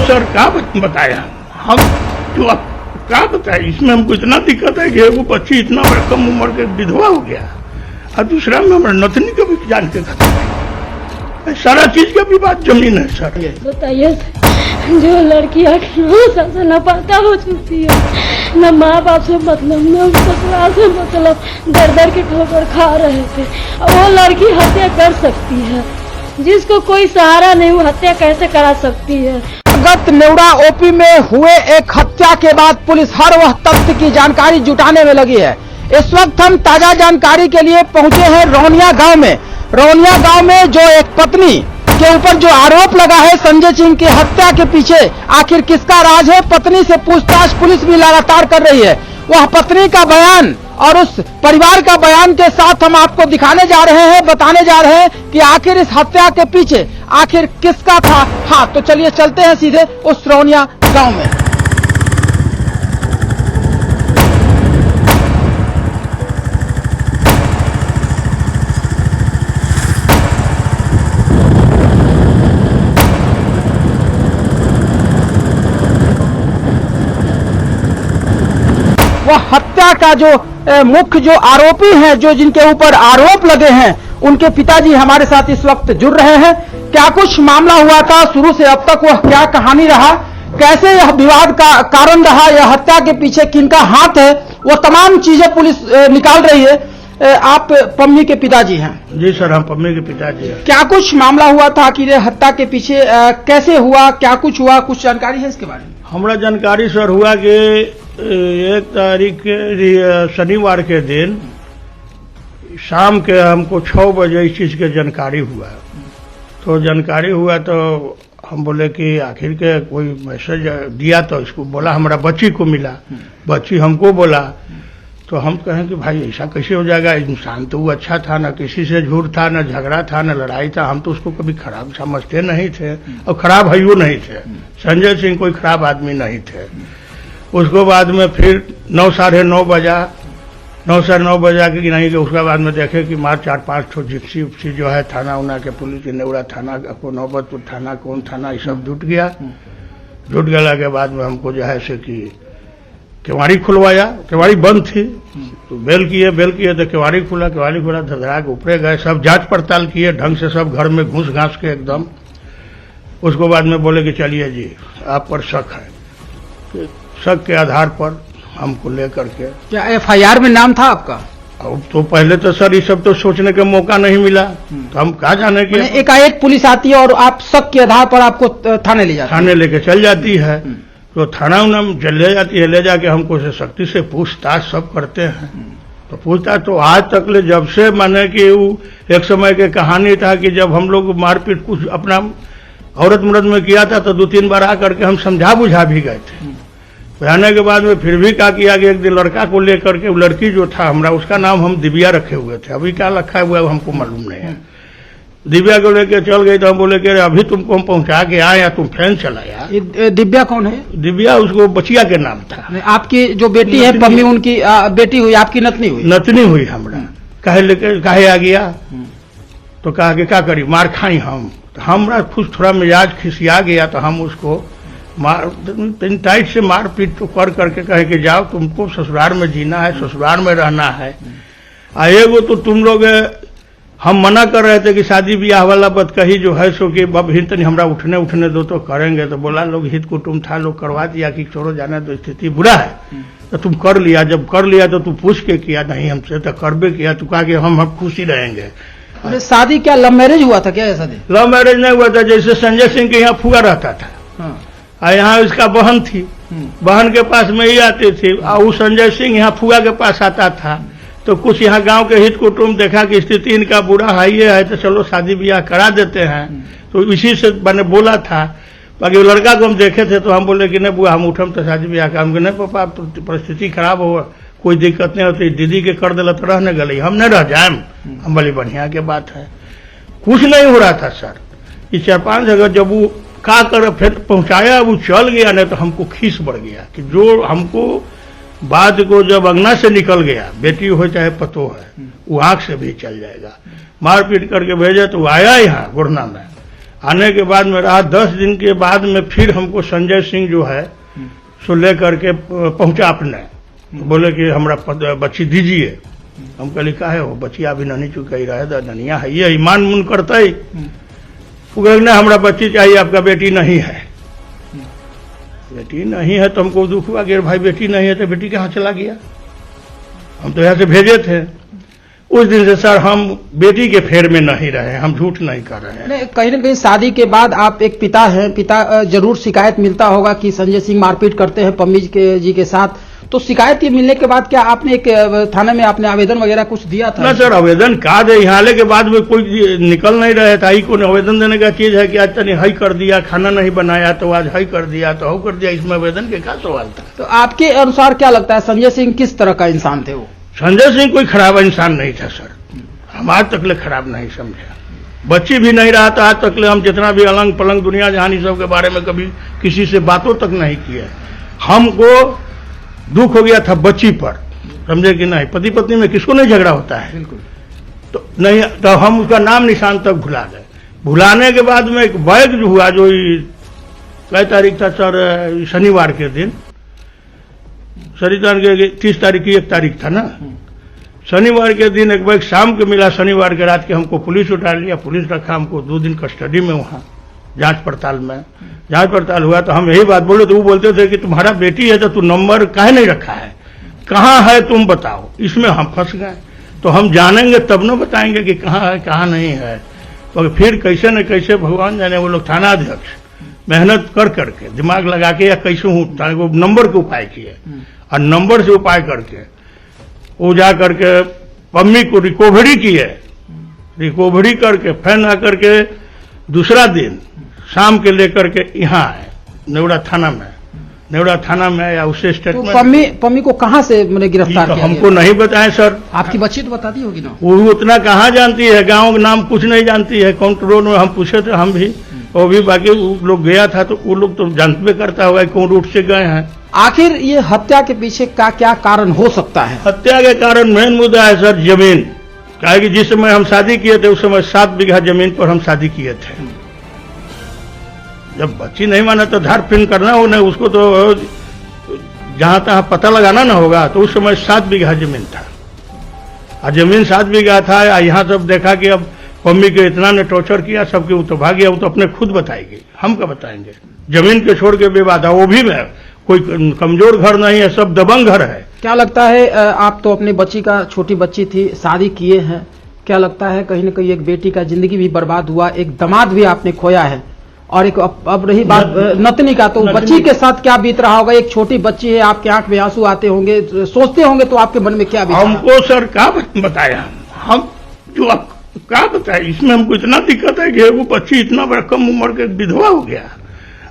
Sir क्या बताया हम तो आप क्या बताए, इसमें हमको इतना दिक्कत है कि वो बच्ची इतना बड़ा कम उम्र के विधवा हो गया और दूसरा में हमारा नथनी का भी जान के खत्म, सारा चीज का भी बात जमीन है सर। बताइए जो लड़की 9 साल से लापता हो चुकी है, न माँ बाप से मतलब न ससुराल से मतलब, दर दर की ठोकर खा रहे थे, वो लड़की हत्या कर सकती है, जिसको कोई सहारा नहीं, वो हत्या कैसे करा सकती है। गत नेवरा ओपी में हुए एक हत्या के बाद पुलिस हर वह तथ्य की जानकारी जुटाने में लगी है। इस वक्त हम ताजा जानकारी के लिए पहुंचे हैं रौनिया गांव में। रौनिया गांव में जो एक पत्नी के ऊपर जो आरोप लगा है संजय सिंह की हत्या के पीछे आखिर किसका राज है, पत्नी से पूछताछ पुलिस भी लगातार कर रही है। वह पत्नी का बयान और उस परिवार का बयान के साथ हम आपको दिखाने जा रहे हैं, बताने जा रहे हैं कि आखिर इस हत्या के पीछे आखिर किसका था। हाँ, तो चलिए चलते हैं सीधे उस रौनिया गांव में। वह हत्या का जो मुख्य जो आरोपी हैं, जो जिनके ऊपर आरोप लगे हैं, उनके पिताजी हमारे साथ इस वक्त जुड़ रहे हैं। क्या कुछ मामला हुआ था शुरू से अब तक, वह क्या कहानी रहा, कैसे यह विवाद का कारण रहा, यह हत्या के पीछे किनका हाथ है, वो तमाम चीजें पुलिस निकाल रही है। आप पम्मी के पिताजी हैं? जी सर, हम पम्मी के पिताजी हैं। क्या कुछ मामला हुआ था कि हत्या के पीछे कैसे हुआ, क्या कुछ हुआ, कुछ जानकारी है इसके बारे में? हमारा जानकारी सर हुआ कि 1 तारीख शनिवार के दिन शाम के हमको 6 बजे इस चीज की जानकारी हुआ। तो जानकारी हुआ तो हम बोले कि आखिर के कोई मैसेज दिया, तो इसको बोला हमारा बच्ची को मिला, बच्ची हमको बोला। तो हम कहें कि भाई ऐसा कैसे हो जाएगा, इंसान तो वो अच्छा था, ना किसी से झूठ था, ना झगड़ा था, ना लड़ाई था, हम तो उसको कभी खराब समझते नहीं थे और खराब है वो नहीं थे। संजय सिंह कोई खराब आदमी नहीं थे। उसको बाद में फिर 9 साढ़े 9 बजा, 9 साढ़े 9 बजा कि नहीं कि उसके बाद में देखे कि मार 4-5 ठो जिप्सी उपसी जो है थाना उना के पुलिस नेवरा थाना को, नौबतपुर थाना, कौन थाना, ये सब जुट गया। जुट गया के बाद में हमको जो है से कि केवाड़ी खुलवाया, केवाड़ी बंद थी तो बेल किए तो केवाड़ी खुला, धधरा के ऊपरे गए, सब जांच पड़ताल किए ढंग से, सब घर में घुस घास के एकदम। उसको बाद में बोले कि चलिए जी आप पर शक है, शक के आधार पर हमको लेकर के। क्या FIR में नाम था आपका? अब तो पहले तो सर ये सब तो सोचने का मौका नहीं मिला, तो हम कहा जाने के एकाएक पुलिस आती है और आप शक के आधार पर आपको थाने ले जाती है? थाने लेके चल जाती है, तो थाना उना ले जाती है, ले जाके हमको से सख्ती से पूछताछ सब करते हैं। तो पूछताछ तो आज तक ले, जब से माने कि वो एक समय के कहानी था कि जब हम लोग मारपीट कुछ अपना औरत मर्द में किया था तो 2-3 बार आकर के हम समझा बुझा भी गए थे। आने के बाद में फिर भी क्या किया कि एक दिन लड़का को लेकर के, वो लड़की जो था हमरा, उसका नाम हम दिव्या रखे हुए थे, अभी क्या रखा हुआ है हमको मालूम नहीं है। दिव्या को लेके चल गई तो हम बोले कि अभी तुमको हम पहुंचा के आए या तुम फैन चलाया। दिव्या कौन है? दिव्या उसको बचिया के नाम था। आपकी जो बेटी है पम्मी, उनकी बेटी हुई, आपकी नतनी हुई? नतनी हुई हमरा। काहे आ गया तो कहा कि क्या करी, मार खाई हम। तो हमरा कुछ थोड़ा मिजाज खिसिया गया, तो हम उसको टाइट से मार पीट तो कर करके कहे कि जाओ, तुमको ससुराल में जीना है, ससुराल में रहना है। एगो तो तुम लोग, हम मना कर रहे थे कि शादी ब्याह वाला बात कही जो है सो कि अब हित नहीं, हमरा उठने दो तो करेंगे। तो बोला लोग हित कुटुंब था, लोग करवा दिया कि छोड़ो जाने तो स्थिति बुरा है, तो तुम कर लिया। जब कर लिया तो तू पूछ के किया, नहीं हमसे तो करबे किया, तू कहा कि हम खुश ही रहेंगे। शादी क्या लव मैरिज हुआ था क्या? शादी लव मैरिज नहीं हुआ था, जैसे संजय सिंह के यहाँ फुआ रहता था और यहाँ उसका बहन थी, बहन के पास में ही आती थी, और वो संजय सिंह यहाँ फुआ के पास आता था। तो कुछ यहाँ गांव के हित कुटुंब देखा कि स्थिति इनका बुरा है, ये है, तो चलो शादी ब्याह करा देते हैं। तो इसी से मैंने बोला था। बाकी लड़का को हम देखे थे तो हम बोले कि नहीं बुआ हम उठम तो शादी ब्याह का। हम नहीं पापा परिस्थिति खराब हो, कोई दिक्कत नहीं होती, दीदी के कर दिला तो रहने गली, हम नहीं रह जाए। हम बोले बढ़िया के बात है। कुछ नहीं हो रहा था सर। ये 4-5 जगह जब वो का कर फिर पहुंचाया, वो चल गया, नहीं तो हमको खीस बढ़ गया कि जो हमको बाद को जब अंगना से निकल गया, बेटी हो चाहे पतो है, वो आंख से भी चल जाएगा। मारपीट करके भेजे तो वो आया यहाँ गुरना में, आने के बाद में रहा 10 दिन के बाद में फिर हमको संजय सिंह जो है सो लेकर के पहुंचा अपने, तो बोले कि हमरा बच्ची दीजिए। हम कहली काहे हो बच्ची अभी नहीं चुकाई रहे धनिया है ये ईमान मुन करता ही ना, हमरा बच्ची चाहिए, आपका बेटी नहीं है। बेटी नहीं है तो हमको दुख हुआ कि भाई बेटी नहीं है तो बेटी कहाँ चला गया, हम तो यहाँ से भेजे थे। उस दिन से सर हम बेटी के फेर में नहीं रहे, हम झूठ नहीं कर रहे हैं। कहीं ना कहीं शादी के बाद आप एक पिता हैं, पिता जरूर शिकायत मिलता होगा कि संजय सिंह मारपीट करते हैं पम्मी जी के साथ, तो शिकायत ये मिलने के बाद क्या आपने एक थाने में आपने आवेदन वगैरह कुछ दिया था? ना सर, आवेदन का दे, यहाँ आने के बाद में कोई निकल नहीं रहे था। को आवेदन देने का चीज है कि आज तनी हाई कर दिया, खाना नहीं बनाया तो आज हाई कर दिया, तो हाउ कर दिया, इसमें आवेदन के क्या सवाल था? तो आपके अनुसार क्या लगता है संजय सिंह किस तरह का इंसान थे? वो संजय सिंह कोई खराब इंसान नहीं था सर, हम आज तक ले खराब नहीं समझा। बच्ची भी नहीं रहा था आज तक ले, हम जितना भी अलंग पलंग दुनिया जहानी सब के बारे में कभी किसी से बातों तक नहीं किया। हमको दुख हो गया था बच्ची पर, समझे कि नहीं, पति पत्नी में किसको नहीं झगड़ा होता है, बिल्कुल। तो नहीं, तो हम उसका नाम निशान तक भुला गए। भुलाने के बाद में एक बैग जो हुआ, जो कई तारीख था सर, शनिवार के दिन, शनिवार के 30 तारीख की 1 तारीख था ना, शनिवार के दिन एक बैग शाम को मिला। शनिवार के रात के हमको पुलिस उठा लिया, पुलिस रखा हमको 2 दिन कस्टडी में वहां जांच पड़ताल में। जांच पड़ताल हुआ तो हम यही बात बोले, तो वो बोलते थे कि तुम्हारा बेटी है तो तू नंबर काहे नहीं रखा है, कहाँ है तुम बताओ। इसमें हम फंस गए, तो हम जानेंगे तब न बताएंगे कि कहाँ है कहाँ नहीं है। तो फिर कैसे न कैसे भगवान जाने, वो लोग थाना अध्यक्ष मेहनत कर करके दिमाग लगा के या कैसे हूँ वो नंबर के उपाय किए, और नंबर से उपाय करके वो जा करके पम्मी को रिकवरी किए। रिकवरी करके फिर आकर के दूसरा दिन शाम के लेकर के यहाँ आए नेवड़ा थाना में या उससे स्टेटमेंट। तो पम्मी को कहाँ से मैंने गिरफ्तार तो किया? हमको नहीं बताए सर। आपकी बच्ची तो बताती होगी ना? वो उतना कहाँ जानती है, गांव का नाम कुछ नहीं जानती है। काउंटर रोड में हम पूछे थे, हम भी, वो भी, बाकी वो लोग गया था तो वो लोग तो जानते करता होगा कौन रूट से गए हैं। आखिर ये हत्या के पीछे का क्या कारण हो सकता है? हत्या के कारण मेन मुद्दा है सर जमीन। कहा कि जिस समय हम शादी किए थे उस समय 7 बीघा जमीन पर हम शादी किए थे। जब बच्ची नहीं माना तो धार फिन करना हो, नहीं उसको तो जहां तहां पता लगाना ना होगा। तो उस समय 7 बीघा जमीन था, और जमीन 7 बीघा था। यहाँ सब देखा कि अब पम्मी के इतना ने टॉर्चर किया सबके, वो तो भाग गया, वो तो अपने खुद बताएगी, हम क्या बताएंगे। जमीन के छोड़ के विवाद है, वो भी में कोई कमजोर घर नहीं है, सब दबंग घर है। क्या लगता है, आप तो अपनी बच्ची का, छोटी बच्ची थी, शादी किए हैं, क्या लगता है कहीं न कहीं एक बेटी का जिंदगी भी बर्बाद हुआ, एक दामाद भी आपने खोया है, और एक अब रही बात नतनी का, तो बच्ची के साथ क्या बीत रहा होगा? एक छोटी बच्ची है, आपके आंख में आंसू आते होंगे, सोचते होंगे तो आपके मन में क्या बीत? हमको सर क्या बताया, हम जो आप क्या बताए, इसमें हमको इतना दिक्कत है कि वो बच्ची इतना बड़ा कम उम्र के विधवा हो गया,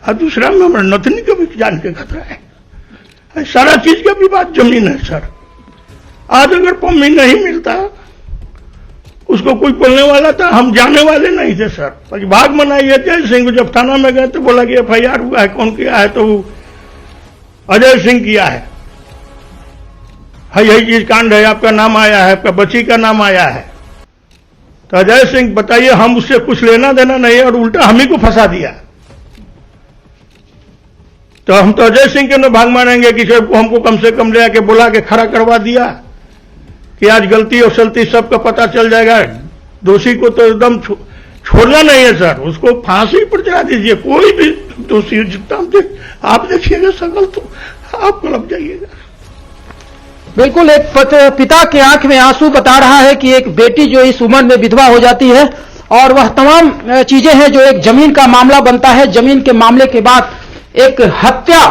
और दूसरा में हमारा नतनी का भी जान के खतरा है। सारा चीज का भी बात जमीन है सर। आज अगर पम्मी नहीं मिलता, उसको कोई बोलने वाला था, हम जाने वाले नहीं थे सर। भाग मनाई है अजय सिंह, जब थाना में गए तो बोला कि FIR हुआ है, कौन किया है, तो अजय सिंह किया है, यही चीज कांड है, आपका नाम आया है, आपका बच्ची का नाम आया है। तो अजय सिंह बताइए, हम उससे कुछ लेना देना नहीं है, और उल्टा हम ही को फंसा दिया। तो हम तो अजय सिंह के न भाग मानेंगे कि हमको कम से कम ले आके बुला के खड़ा करवा दिया कि आज गलती और सलती सबका पता चल जाएगा। दोषी को तो एकदम छोड़ना नहीं है सर, उसको फांसी पर चढ़ा दीजिए। कोई भी दोषी जितना आप देखिएगा शकल तो आप कलप जाइएगा। बिल्कुल, एक पिता के आंख में आंसू बता रहा है कि एक बेटी जो इस उम्र में विधवा हो जाती है, और वह तमाम चीजें हैं जो एक जमीन का मामला बनता है। जमीन के मामले के बाद एक हत्या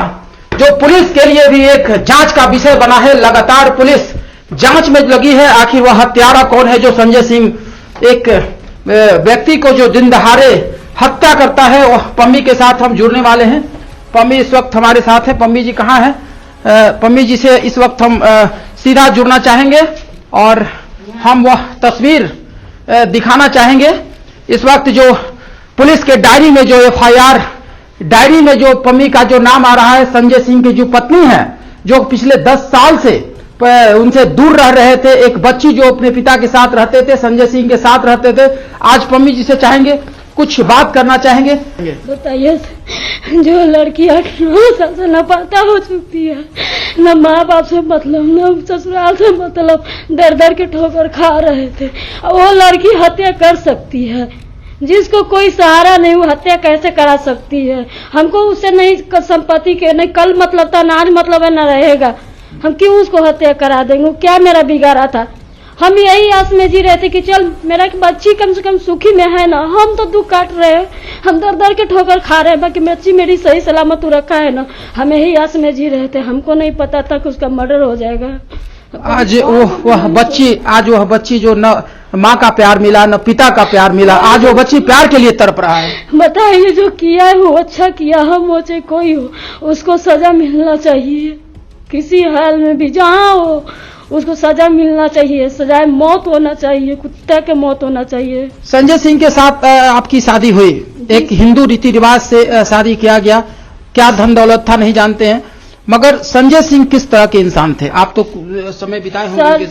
जो पुलिस के लिए भी एक जांच का विषय बना है। लगातार पुलिस जांच में लगी है, आखिर वह हत्यारा कौन है जो संजय सिंह एक व्यक्ति को जो दिन दहाड़े हत्या करता है। वह पम्मी के साथ हम जुड़ने वाले हैं। पम्मी इस वक्त हमारे साथ है। पम्मी जी कहाँ है? पम्मी जी से इस वक्त हम सीधा जुड़ना चाहेंगे और हम वह तस्वीर दिखाना चाहेंगे। इस वक्त जो पुलिस के डायरी में जो FIR डायरी में जो पम्मी का जो नाम आ रहा है, संजय सिंह की जो पत्नी है, जो पिछले 10 साल से उनसे दूर रह रहे थे, एक बच्ची जो अपने पिता के साथ रहते थे, संजय सिंह के साथ रहते थे। आज पम्मी जी से चाहेंगे कुछ बात करना चाहेंगे? बताइए जो लड़की 8-9 साल से लापता हो चुकी है, न माँ बाप से मतलब, न ससुराल से मतलब, दर दर के ठोकर खा रहे थे, वो लड़की हत्या कर सकती है? जिसको कोई सहारा नहीं, वो हत्या कैसे करा सकती है? हमको उससे नहीं संपत्ति के नहीं कल मतलब था, न आज मतलब है, न रहेगा। हम क्यों उसको हत्या करा देंगे? क्या मेरा बिगाड़ा था? हम यही आस में जी रहे थे कि चल मेरा बच्ची कम से कम सुखी में है ना। हम तो दुख काट रहे हैं, हम दर दर के ठोकर खा रहे हैं, बाकी बच्ची मेरी सही सलामत रखा है ना। हम यही आस में जी रहे थे, हमको नहीं पता था कि उसका मर्डर हो जाएगा। आज वह बच्ची जो न माँ का प्यार मिला, न पिता का प्यार मिला, आज वो बच्ची प्यार के लिए तड़प रहा है। बताइए जो किया है वो अच्छा किया, हम हो चाहे कोई हो, उसको सजा मिलना चाहिए किसी हाल में भी, जहाँ हो उसको सजा मिलना चाहिए। सजाए मौत होना चाहिए, कुत्ते के मौत होना चाहिए। संजय सिंह के साथ आपकी शादी हुई, एक हिंदू रीति रिवाज से शादी किया गया, क्या धन दौलत था नहीं जानते हैं, मगर संजय सिंह किस तरह के इंसान थे? आप तो समय बिताए होंगे।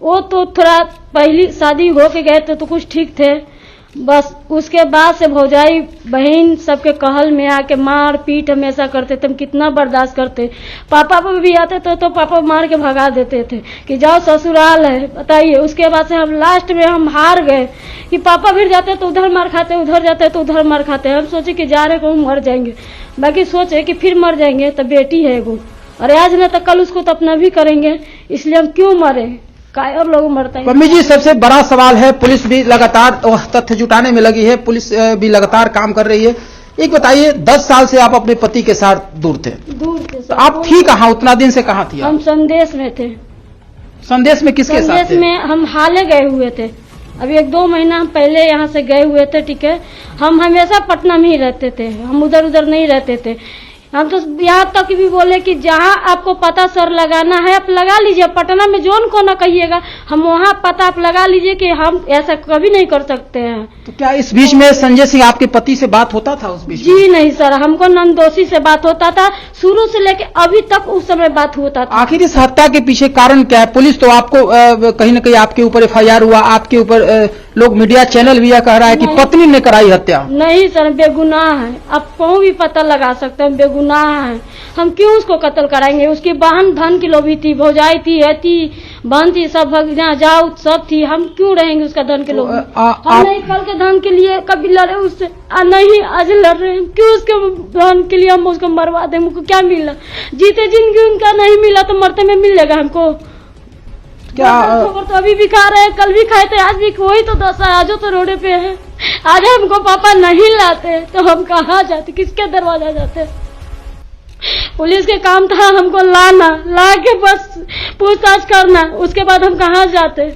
वो तो थोड़ा पहली शादी हो के गए थे तो कुछ ठीक थे, बस उसके बाद से भौजाई बहन सबके कहल में आके मार पीट हमेशा करते थे। हम कितना बर्दाश्त करते। पापा पर भी आते थे तो पापा मार के भगा देते थे कि जाओ ससुराल है। बताइए उसके बाद से हम लास्ट में हम हार गए कि पापा फिर जाते तो उधर मार खाते, उधर जाते तो उधर मार खाते। हम सोचे कि जा रहे को मर जाएंगे, बाकी सोचे कि फिर मर जाएंगे तो बेटी है वो, और आज न तो कल उसको तो अपना भी करेंगे, इसलिए हम क्यों मरे, काय और लोग मरता है। मम्मी जी, सबसे बड़ा सवाल है, पुलिस भी लगातार तथ्य जुटाने में लगी है, पुलिस भी लगातार काम कर रही है। एक बताइए, 10 साल से आप अपने पति के साथ दूर थे तो आप थी कहाँ? उतना दिन से कहाँ थी आप? हम संदेश में थे। संदेश में किसके साथ थे? संदेश में हम हाले गए हुए थे, अभी 1-2 महीना पहले यहाँ से गए हुए थे। ठीक है, हम हमेशा पटना में ही रहते थे, हम उधर उधर नहीं रहते थे। हम तो यहाँ तक भी बोले कि जहाँ आपको पता सर लगाना है आप लगा लीजिए, पटना में जोन को ना कहिएगा, हम वहाँ पता आप लगा लीजिए कि हम ऐसा कभी नहीं कर सकते हैं। तो क्या इस बीच में संजय सिंह आपके पति से बात होता था उस बीच में? जी नहीं सर, हमको नंदोसी से बात होता था, शुरू से लेके अभी तक उस समय बात होता था। आखिर इस हत्या के पीछे कारण क्या है? पुलिस तो आपको कहीं न कहीं आपके ऊपर FIR हुआ, आपके ऊपर लोग मीडिया चैनल भी यह कह रहा है कि पत्नी ने कराई हत्या। नहीं सर, बेगुनाह है, आप कहीं भी पता लगा सकते हैं, बेगुनाह है। हम क्यों उसको कत्ल कराएंगे? उसकी बहन धन की लोभी थी, भौजाई थी, बहन थी, सब जहाँ जाओ सब थी, हम क्यों रहेंगे उसका धन के लोभी? हम नहीं कल के धन के लिए कभी लड़े उससे, नहीं आज लड़ रहे हैं। क्यों उसके धन के लिए हम उसको मरवा दें? हमको क्या मिला? जीते जिंदगी उनका नहीं मिला तो मरते में मिल जाएगा हमको क्या? तो अभी भी खा रहे हैं, कल भी खाए थे, आज भी वही तो दशा है। आजो तो रोडे पे है, आज हमको पापा नहीं लाते तो हम कहाँ जाते, किसके दरवाजा जाते? पुलिस के काम था हमको लाना, ला के बस पूछताछ करना, उसके बाद हम कहाँ जाते,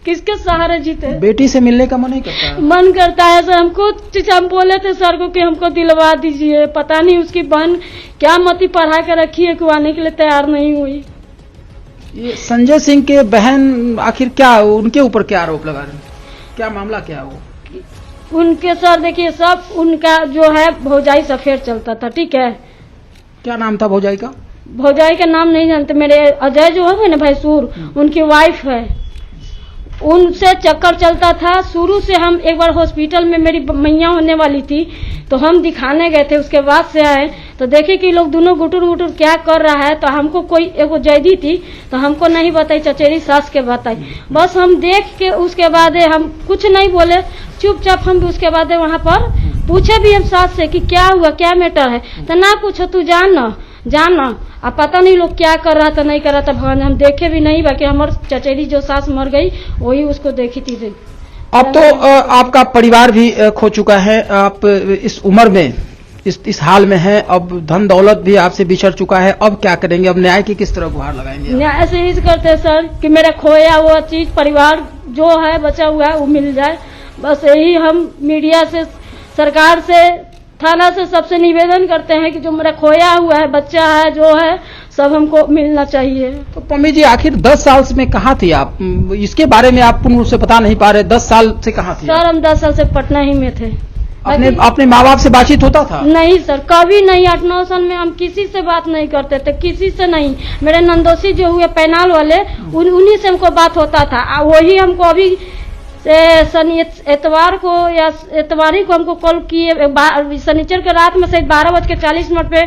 किसके सहारे जीते? बेटी से मिलने का मन नहीं करता? मन करता है सर, हमको हम बोले थे सर को कि हमको दिलवा दीजिए, पता नहीं उसकी बहन क्या मती पढ़ा के रखी है कि आने के लिए तैयार नहीं हुई। ये संजय सिंह के बहन आखिर क्या, उनके ऊपर क्या आरोप लगा रहे हैं? क्या मामला क्या है वो? उनके सर देखिए सब उनका जो है भौजाई से अफेयर चलता था। ठीक है, क्या नाम था भौजाई का? भौजाई का नाम नहीं जानते, मेरे अजय जो है ना भैंसूर, उनकी वाइफ है, उनसे चक्कर चलता था शुरू से। हम एक बार हॉस्पिटल में मेरी मैया होने वाली थी तो हम दिखाने गए थे, उसके बाद से आए तो देखे कि लोग दोनों गुटुर गुटुर क्या कर रहा है। तो हमको कोई एगो जैदी थी तो हमको नहीं बताई, चचेरी सास के बताई, बस हम देख के उसके बाद हम कुछ नहीं बोले, चुपचाप हम उसके बाद वहाँ पर पूछे भी हम सास से कि क्या हुआ, क्या मैटर है, तो ना पूछो तू जाना। अब पता नहीं लोग क्या कर रहा था नहीं कर रहा था, भगवान हम देखे भी नहीं, बाकी हमारी चचेरी जो सास मर गई वही उसको देखी थी। अब तो आपका परिवार भी खो चुका है, आप इस उम्र में इस हाल में हैं, अब धन दौलत भी आपसे बिछड़ चुका है, अब क्या करेंगे? अब न्याय की किस तरह गुहार लगाएंगे? न्याय से ही करते हैं सर कि मेरा खोया हुआ चीज परिवार जो है बचा हुआ है वो मिल जाए, बस यही हम मीडिया से, सरकार से, थाना से सबसे निवेदन करते हैं कि जो मेरा खोया हुआ है बच्चा है जो है सब हमको मिलना चाहिए। तो पम्मी जी, आखिर 10 साल में कहाँ थी आप? इसके बारे में आप पूर्ण रूप से बता नहीं पा रहे, 10 साल से कहाँ थी? सर हम 10 साल से पटना ही में थे। अपने माँ बाप से बातचीत होता था? नहीं सर, कभी नहीं। 8-9 साल में हम किसी से बात नहीं करते थे, किसी से नहीं। मेरे नंदोसी जो हुए पैनाल वाले उन्हीं से हमको बात होता था, वही हमको अभी शनि एतवार को या एतवार ही को हमको कॉल किए, शनिचर के रात में शायद 12:40 पे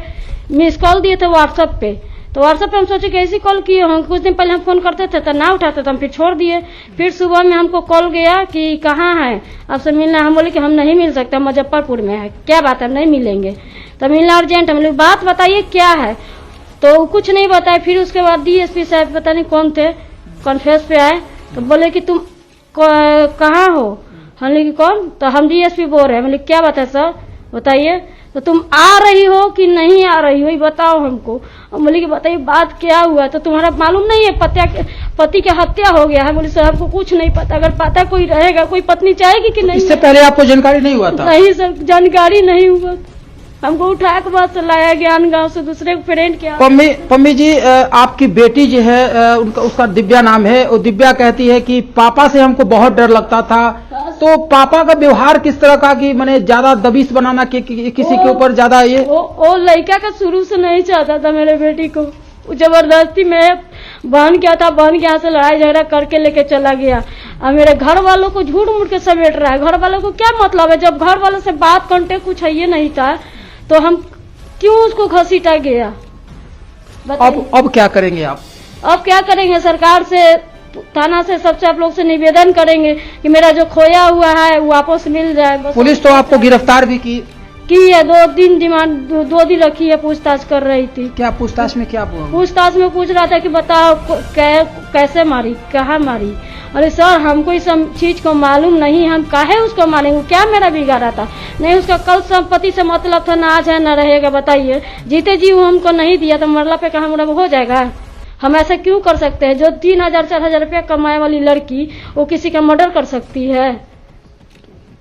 मिस कॉल दिए थे व्हाट्सएप पे। तो व्हाट्सएप पे हम सोचे कि ऐसी कॉल किए हम, कुछ दिन पहले हम फोन करते थे तो ना उठाते तो हम फिर छोड़ दिए। फिर सुबह में हमको कॉल गया कि कहाँ है आपसे मिलना। हम बोले कि हम नहीं मिल सकते, मुजफ्फरपुर में है। क्या बात है, नहीं मिलेंगे तो मिलना अर्जेंट। हम लोग बात बताइए क्या है, तो कुछ नहीं बताए। फिर उसके बाद डीएसपी साहब पता नहीं कौन थे कॉन्फ्रेंस पे आए तो बोले कि तुम कहाँ हो। हम लोग कौन, तो हम डीएसपी बोल रहे हैं। हम लोग क्या बात है सर बताइए, तो तुम आ रही हो कि नहीं आ रही हो ये बताओ हमको। हम बोले कि बताइए बात क्या हुआ, तो तुम्हारा मालूम नहीं है पति की हत्या हो गया है। बोले सर हमको कुछ नहीं पता, अगर पता कोई रहेगा, कोई पत्नी चाहेगी कि नहीं। इससे पहले आपको जानकारी नहीं हुआ था? नहीं सर, जानकारी नहीं हुआ। हमको उठा के बस लाया ज्ञान गांव से दूसरे फ्रेंड के। पम्मी जी, आपकी बेटी जो है उसका दिव्या नाम है, और दिव्या कहती है कि पापा से हमको बहुत डर लगता था। तो पापा का व्यवहार किस तरह का कि मैंने ज्यादा दबिश बनाना किसी के ऊपर ज्यादा ये वो लड़का का शुरू से नहीं चाहता था मेरे बेटी को। वो जबरदस्ती में बहन क्या था, बहन के यहाँ से लड़ाई झगड़ा करके लेके चला गया। और मेरे घर वालों को झूठ मूठ के समेट रहा है। घर वालों को क्या मतलब है, जब घर वालों से बात कांटेक्ट कुछ है ये नहीं था तो हम क्यों उसको घसीटा गया। अब क्या करेंगे आप? अब क्या करेंगे, सरकार से थाना से सबसे आप लोग से निवेदन करेंगे कि मेरा जो खोया हुआ है वो वापस मिल जाए। पुलिस तो आपको गिरफ्तार भी की है, 2 दिन डिमांड 2 दिन रखी है, पूछताछ कर रही थी। क्या पूछताछ में क्या हुआ? पूछताछ में पूछ रहा था कि बताओ कैसे मारी, कहाँ मारी। अरे सर हमको इस चीज को मालूम नहीं, हम काहे उसको मारेंगे, क्या मेरा बिगाड़ा था। नहीं उसका कल संपत्ति से मतलब था, ना आज है ना रहेगा। बताइए जीते जी वो हमको नहीं दिया तो मरला पे कहाँ मुड़ा हो जाएगा। हम ऐसा क्यों कर सकते हैं, जो 3000-4000 रुपया कमाए वाली लड़की वो किसी का मर्डर कर सकती है।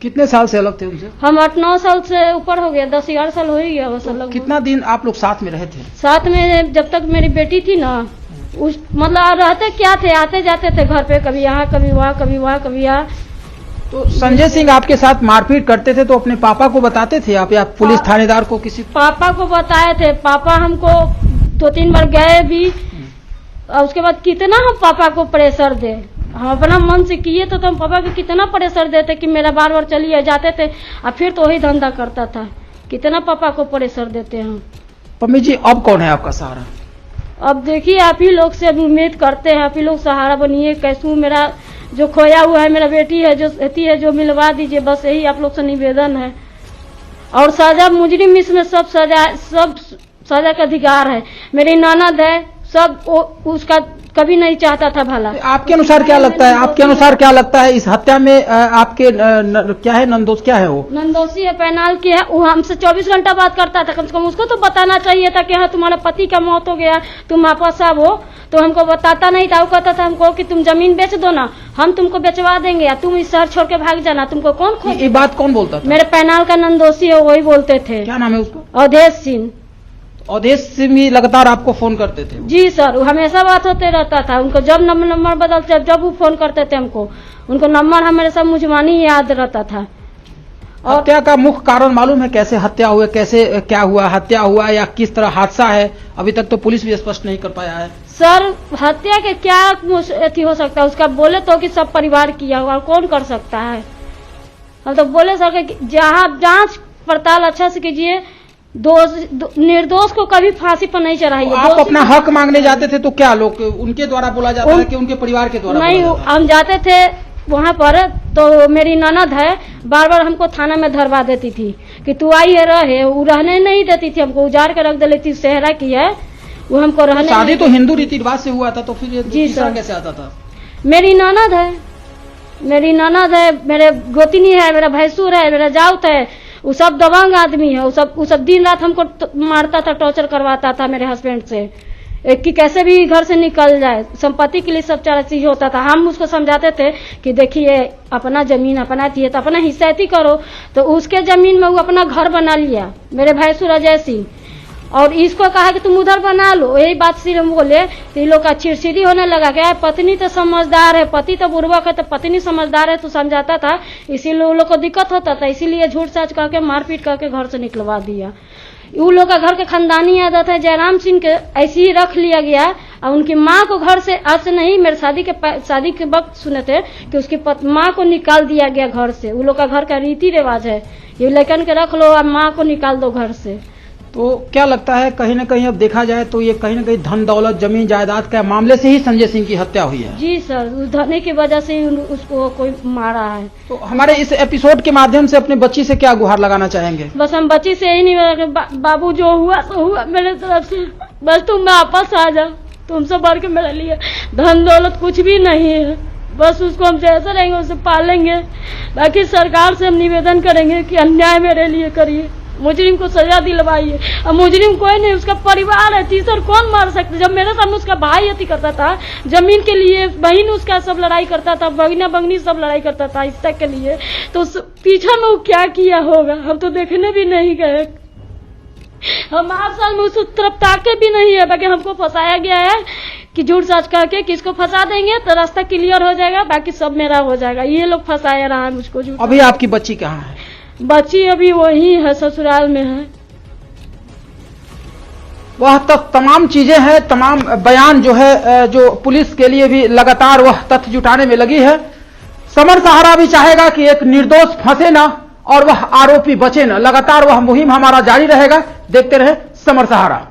कितने साल से अलग थे उनसे? हम 8-9 साल से ऊपर हो गया, 10-11 साल हो ही गया बस अलग। कितना दिन आप लोग साथ में रहे थे? साथ में जब तक मेरी बेटी थी ना, उस मतलब रहते क्या थे, आते जाते थे घर पे, कभी यहाँ कभी वहाँ, कभी वहाँ कभी यहाँ। तो संजय सिंह आपके साथ मारपीट करते थे तो अपने पापा को बताते थे आप या पुलिस थानेदार को? किसी पापा को बताए थे। पापा हमको 2-3 बार गए भी, और उसके बाद कितना हम पापा को प्रेशर दे, हम अपना मन से किए तो हम पापा को कितना प्रेशर देते कि मेरा बार बार चलिए जाते थे, और फिर तो वही धंधा करता था। कितना पापा को प्रेशर देते हैं। पम्मी जी अब कौन है आपका सहारा? अब देखिए आप ही लोग से उम्मीद करते हैं, आप ही लोग सहारा बनिए। कैसे मेरा जो खोया हुआ है, मेरा बेटी है जो एती है, जो मिलवा दीजिए, बस यही आप लोग से निवेदन है। और सजा मुजरिम इसमें सब सजा का अधिकार है। मेरी ननद है, सब उसका कभी नहीं चाहता था भला। आपके अनुसार क्या लगता है, आपके अनुसार क्या लगता है इस हत्या में आपके क्या है नंदोष, क्या है वो? नंदोषी है, पैनाल की है। वो हमसे 24 घंटा बात करता था, कम से कम उसको तो बताना चाहिए था कि हाँ तुम्हारा पति का मौत हो गया, तुम वापस आओ। तो हमको बताता नहीं था। वो कहता था हमको कि तुम जमीन बेच दो ना, हम तुमको बेचवा देंगे, या तुम इस शहर छोड़ के भाग जाना। तुमको कौन खोज? ये बात कौन बोलता था? मेरे पैनाल का नंदोषी है, वही बोलते थे। क्या नाम है उसका? अवधेश सिंह। अवधेश सिंह भी लगातार आपको फोन करते थे? जी सर, वो हमेशा बात होते रहता था। उनको जब नंबर बदलते, जब वो फोन करते थे हमको, उनको नंबर हमारे सब मुझमानी याद रहता था। और हत्या का मुख्य कारण मालूम है कैसे हत्या हुआ, कैसे क्या हुआ, हत्या हुआ या किस तरह हादसा है, अभी तक तो पुलिस भी स्पष्ट नहीं कर पाया है। सर हत्या के क्या अथी हो सकता है, उसका बोले तो कि सब परिवार किया हुआ, कौन कर सकता है। हम तो बोले सर जहाँ जांच पड़ताल अच्छा से कीजिए, निर्दोष को कभी फांसी पर नहीं चढ़ाइए। आप अपना हक मांगने जाते थे तो क्या लोग उनके द्वारा बोला जाता है कि उनके परिवार के द्वारा? नहीं, हम जाते थे वहाँ पर तो मेरी ननद है, बार बार हमको थाना में धरवा देती थी कि तू आई है रहे, वो रहने नहीं देती थी हमको, उजाड़ के रख देती थी। सेहरा की है वो, हमको रहने। शादी तो हिंदू रीति रिवाज से हुआ था, तो फिर जी सर कैसे आता था? मेरी ननद है, मेरे गोतिनी है, मेरा भैंसुर है, मेरा जाउत है, वो सब दबंग आदमी है। वो सब दिन रात हमको मारता था, टॉर्चर करवाता था मेरे हस्बैंड से कि कैसे भी घर से निकल जाए। संपत्ति के लिए सब चारा चीज होता था। हम उसको समझाते थे कि देखिए अपना जमीन अपना थी तो अपना हिस्सैती करो। तो उसके जमीन में वो अपना घर बना लिया, मेरे भैंसुर अजय सिंह, और इसको कहा कि तुम उधर बना लो। यही बात सिर्फ बोले तो इन लोग का चिड़चिड़ी होने लगा। क्या पत्नी तो समझदार है, पति तो बुर्बक है, तो पत्नी समझदार है तो समझाता था, इसीलिए उन लोग को दिक्कत होता था। इसीलिए झूठ साच करके मारपीट करके घर से निकलवा दिया। उन लोग का घर के खानदानी आदत है, जयराम सिंह के ऐसे ही रख लिया गया। और उनकी माँ को घर से आज से नहीं, मेरे शादी के वक्त सुने थे कि उसकी माँ को निकाल दिया गया घर से। वो लोग का घर का रीति रिवाज है, ये लेकर के रख लो और माँ को निकाल दो घर से। तो क्या लगता है कहीं ना कहीं अब देखा जाए तो ये कहीं ना कहीं धन दौलत जमीन जायदाद के मामले से ही संजय सिंह की हत्या हुई है? जी सर, उस धनी की वजह से ही उसको कोई मारा है। तो हमारे इस एपिसोड के माध्यम से अपने बच्ची से क्या गुहार लगाना चाहेंगे? बस हम बच्ची से यही नहीं, बाबू जो हुआ सो हुआ मेरे तरफ से, बस तुम वापस आ जाओ, तुमसे बढ़ के मेरे लिए धन दौलत कुछ भी नहीं है। बस उसको हम जैसे रहेंगे उसे पालेंगे। बाकी सरकार से हम निवेदन करेंगे कि अन्याय मेरे लिए करिए, मुजरिम को सजा दिलवाइए। अब मुजरिम कोई नहीं, उसका परिवार है, तीसर कौन मार सकते। जब मेरे सामने उसका भाई हत्या करता था जमीन के लिए, बहन उसका सब लड़ाई करता था, भगना बगनी सब लड़ाई करता था हिस्सा के लिए, तो पीछे में वो क्या किया होगा हम तो देखने भी नहीं गए। हम 8 साल में उस तरफ ताके भी नहीं है। बाकी हमको फंसाया गया है कि झूठ सच करके किसको फंसा देंगे तो रास्ता क्लियर हो जाएगा, बाकी सब मेरा हो जाएगा। ये लोग फंसाया रहा है मुझको। अभी आपकी बच्ची कहाँ है? बच्ची अभी वही है, ससुराल में है। वह तक तमाम चीजें हैं, तमाम बयान जो है जो पुलिस के लिए भी लगातार वह तथ्य जुटाने में लगी है। समर सहारा भी चाहेगा कि एक निर्दोष फंसे ना और वह आरोपी बचे ना। लगातार वह मुहिम हमारा जारी रहेगा। देखते रहे समर सहारा।